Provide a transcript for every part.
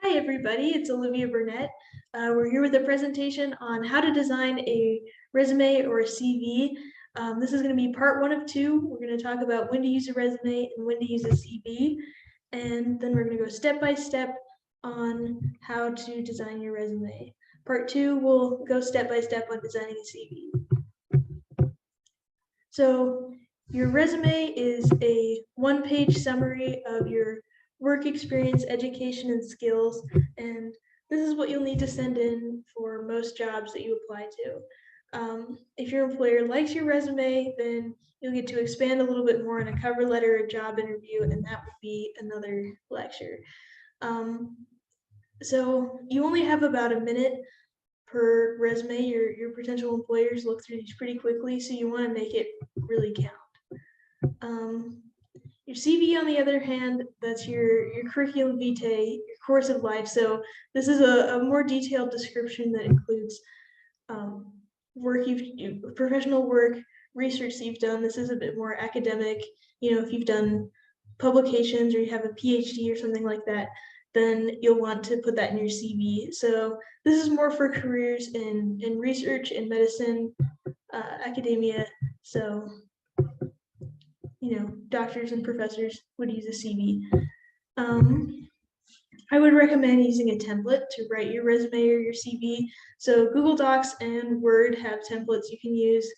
Hi everybody, it's Olivia Burnett. We're here with a presentation on how to design a resume or a CV. This is going to be part 1 of 2. We're going to talk about when to use a resume and when to use a CV. And then we're going to go step by step on how to design your resume. Part 2, we'll go step by step on designing a CV. So your resume is a one-page summary of your work experience, education, and skills, and this is what you'll need to send in for most jobs that you apply to. If your employer likes your resume, then you'll get to expand a little bit more on a cover letter, a job interview, and that would be another lecture. So you only have about a minute per resume. Your potential employers look through these pretty quickly, so you want to make it really count. Your CV, on the other hand, that's your curriculum vitae, your course of life. So this is a more detailed description that includes professional work, research that you've done. This is a bit more academic. If you've done publications or you have a PhD or something like that, then you'll want to put that in your CV. So this is more for careers in research, in medicine, academia. So doctors and professors would use a CV. I would recommend using a template to write your resume or your CV. So Google Docs and Word have templates you can use.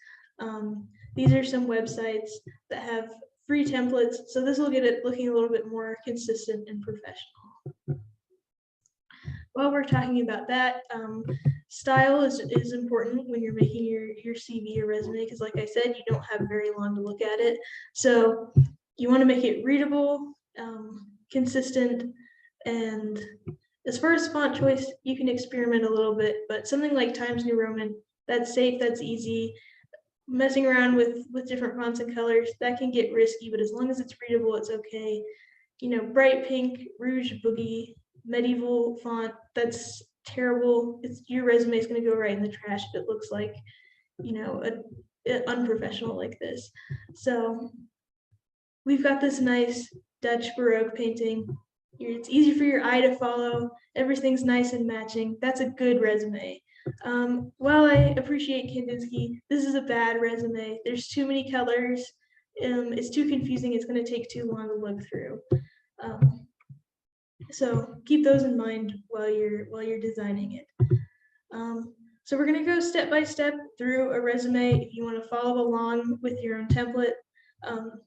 These are some websites that have free templates, so this will get it looking a little bit more consistent and professional. While we're talking about that, style is important when you're making your CV or resume, because like I said, you don't have very long to look at it. So you want to make it readable, consistent, and as far as font choice, you can experiment a little bit, but something like Times New Roman, that's safe, that's easy. Messing around with different fonts and colors, that can get risky, but as long as it's readable, it's okay. Bright pink, rouge boogie, medieval font, that's terrible. Your resume is going to go right in the trash if it looks like, unprofessional like this. So we've got this nice Dutch Baroque painting. It's easy for your eye to follow. Everything's nice and matching. That's a good resume. While I appreciate Kandinsky, this is a bad resume. There's too many colors. It's too confusing. It's going to take too long to look through. So keep those in mind while you're designing it. So we're going to go step by step through a resume. If you want to follow along with your own template,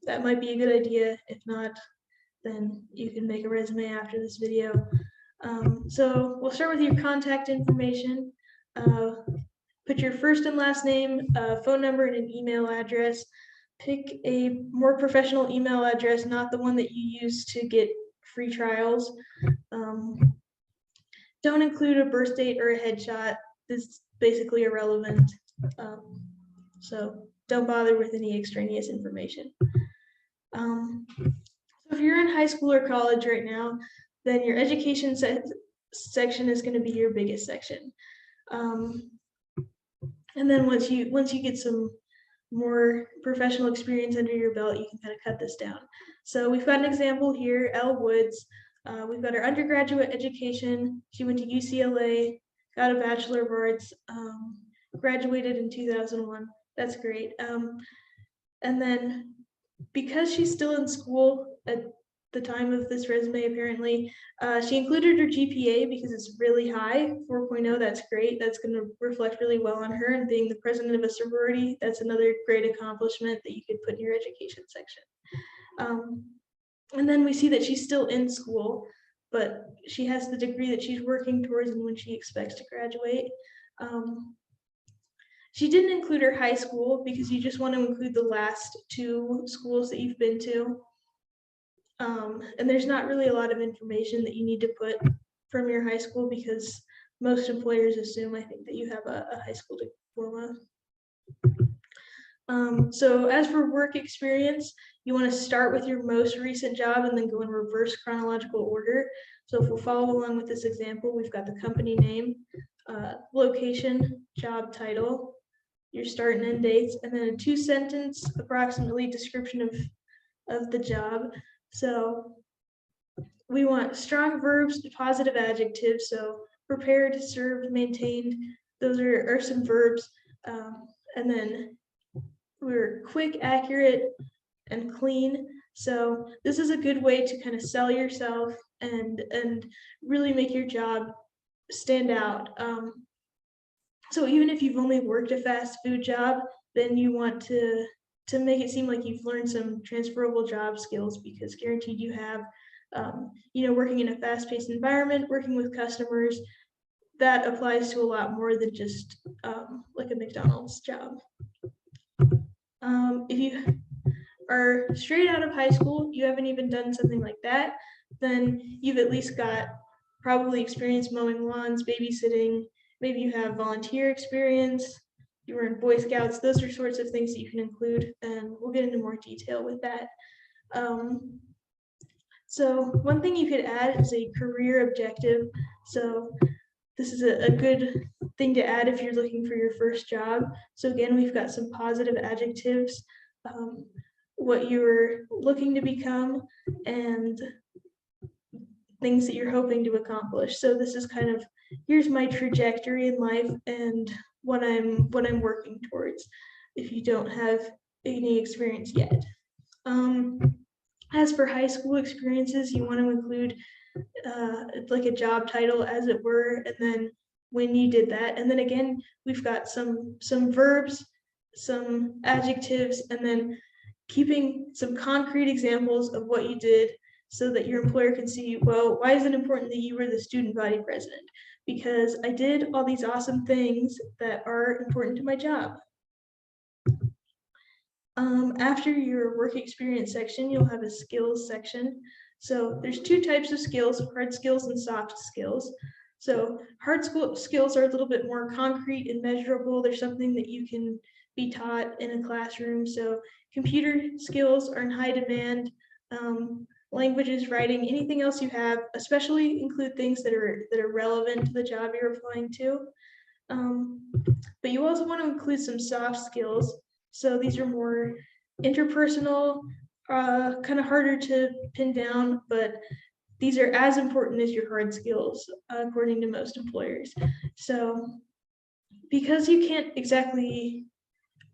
that might be a good idea. If not, then you can make a resume after this video. So we'll start with your contact information. Put your first and last name, phone number, and an email address. Pick a more professional email address, not the one that you use to get free trials. Don't include a birth date or a headshot. This is basically irrelevant. So don't bother with any extraneous information. So if you're in high school or college right now, then your education section is going to be your biggest section. And then once you get some more professional experience under your belt, you can kind of cut this down. So we've got an example here, Elle Woods. We've got her undergraduate education. She went to UCLA, got a Bachelor of Arts, graduated in 2001. That's great. And then because she's still in school at the time of this resume, apparently, she included her GPA because it's really high, 4.0, that's great. That's going to reflect really well on her, and being the president of a sorority, that's another great accomplishment that you could put in your education section. And then we see that she's still in school, but she has the degree that she's working towards and when she expects to graduate. She didn't include her high school because you just want to include the last 2 schools that you've been to. And there's not really a lot of information that you need to put from your high school because most employers assume, I think, that you have a high school diploma. So as for work experience, you want to start with your most recent job and then go in reverse chronological order. So if we'll follow along with this example, we've got the company name, location, job title, your start and end dates, and then a 2-sentence approximately description of the job. So we want strong verbs, positive adjectives. So prepared, served, maintained. Those are some verbs. And then we're quick, accurate, and clean. So this is a good way to kind of sell yourself and really make your job stand out. So even if you've only worked a fast food job, then you want to make it seem like you've learned some transferable job skills, because guaranteed you have. Working in a fast-paced environment, working with customers, that applies to a lot more than just like a McDonald's job. If you are straight out of high school, you haven't even done something like that, then you've at least got probably experience mowing lawns, babysitting, maybe you have volunteer experience, you were in Boy Scouts. Those are sorts of things that you can include, and we'll get into more detail with that. So one thing you could add is a career objective. So this is a good thing to add if you're looking for your first job. So again, we've got some positive adjectives, what you're looking to become, and things that you're hoping to accomplish. So this is kind of, here's my trajectory in life and what I'm working towards, if you don't have any experience yet. As for high school experiences, you want to include like a job title, as it were, and then when you did that. And then again, we've got some verbs, some adjectives, and then keeping some concrete examples of what you did so that your employer can see, well, why is it important that you were the student body president? Because I did all these awesome things that are important to my job. After your work experience section, you'll have a skills section. So there's two types of skills, hard skills and soft skills. So hard skills are a little bit more concrete and measurable. They're something that you can be taught in a classroom. So computer skills are in high demand. Languages, writing, anything else you have, especially include things that are relevant to the job you're applying to. But you also want to include some soft skills. So these are more interpersonal, kind of harder to pin down, but these are as important as your hard skills, according to most employers. So because you can't exactly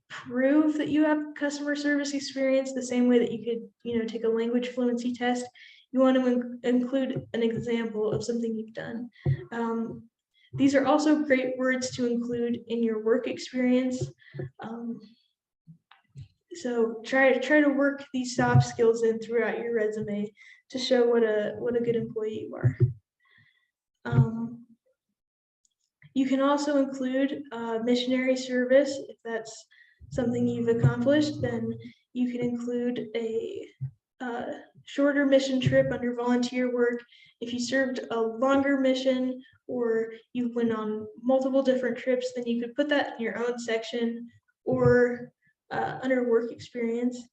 prove that you have customer service experience the same way that you could, take a language fluency test, you want to include an example of something you've done. These are also great words to include in your work experience. So try to work these soft skills in throughout your resume to show what a good employee you are. You can also include missionary service. If that's something you've accomplished, then you can include a shorter mission trip under volunteer work. If you served a longer mission or you went on multiple different trips, then you could put that in your own section or under work experience.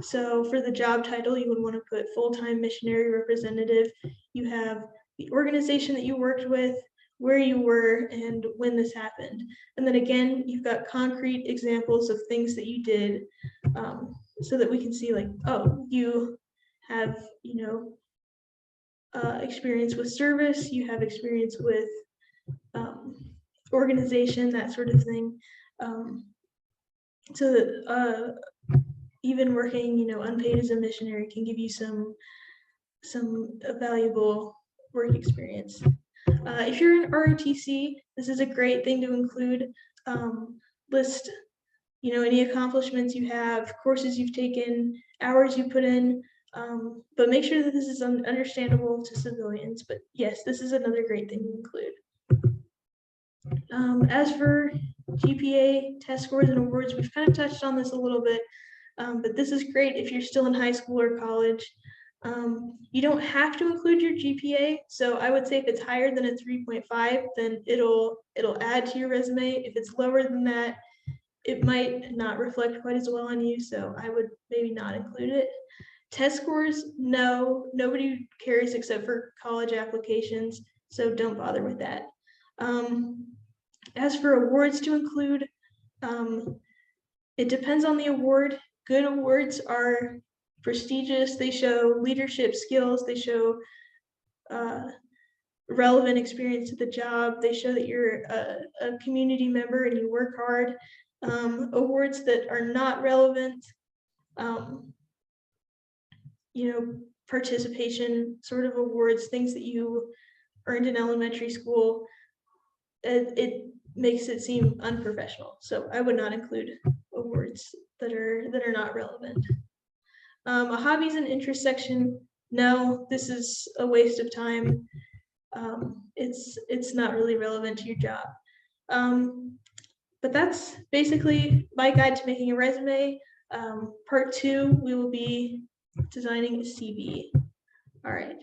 So for the job title, you would want to put full-time missionary representative. You have the organization that you worked with, where you were, and when this happened. And then again, you've got concrete examples of things that you did, so that we can see, like, oh, you have, experience with service, you have experience with organization, that sort of thing. So that even working, unpaid as a missionary can give you some valuable work experience. If you're in ROTC, this is a great thing to include. List, any accomplishments you have, courses you've taken, hours you put in, but make sure that this is understandable to civilians. But yes, this is another great thing to include. As for GPA, test scores, and awards, we've kind of touched on this a little bit, but this is great if you're still in high school or college. You don't have to include your GPA, so I would say if it's higher than a 3.5, then it'll add to your resume. If it's lower than that, it might not reflect quite as well on you, so I would maybe not include it. Test scores, no, nobody cares except for college applications, so don't bother with that. As for awards to include, it depends on the award. Good awards are prestigious, they show leadership skills, they show relevant experience to the job, they show that you're a community member and you work hard. Awards that are not relevant, participation sort of awards, things that you earned in elementary school, it makes it seem unprofessional. So I would not include awards that are not relevant. A hobbies and interests section, no, this is a waste of time. It's not really relevant to your job. But that's basically my guide to making a resume. Part 2, we will be designing a CV. All right.